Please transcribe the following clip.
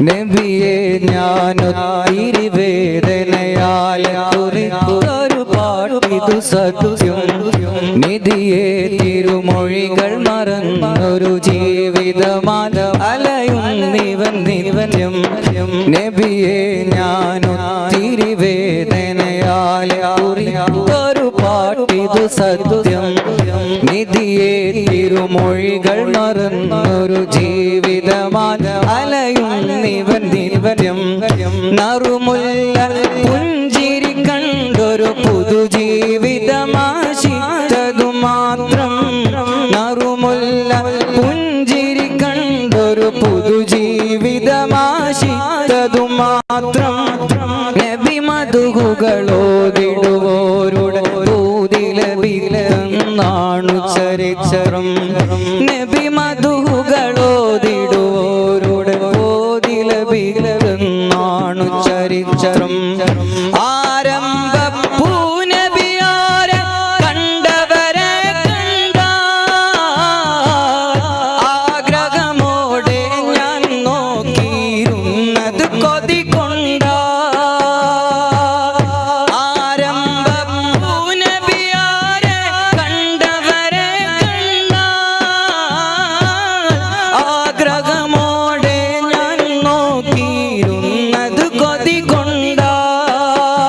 നബിയെ ഞാനൊത്തിരി വേദനയാൽ കുറിക്കൊരു പാട്ടിതു സത്യം നിധിയെ തിരുമൊഴികൾ മറന്നൊരു ജീവിതമാല അലയുന്നിവൻ നിവനും നബിയെ ഞാനൊത്തിരി വേദനയാൽ കുറിക്കൊരു പാട്ടിതു സത്യം നിധിയെ തിരുമൊഴികൾ മറന്നൊരു ജീവിതമാല അലയുന്നിവൻ നിവനും നറുമുല്ല പുഞ്ചിരി കണ്ടൊരു പുതുജീവിതമാശിച്ചതു മാത്രം നറുമുല്ല പുഞ്ചിരി കണ്ടൊരു പുതുജീവിതമാശിച്ചതു മാത്രം നബി മധുകളോതിടുവോരുടെ ൂതിലബിലെന്നാണു ചരിത്രം നബി മധുകളോതിടുവോരുടെ ൂതിലബിലെന്നാണു ചരിത്രം ആ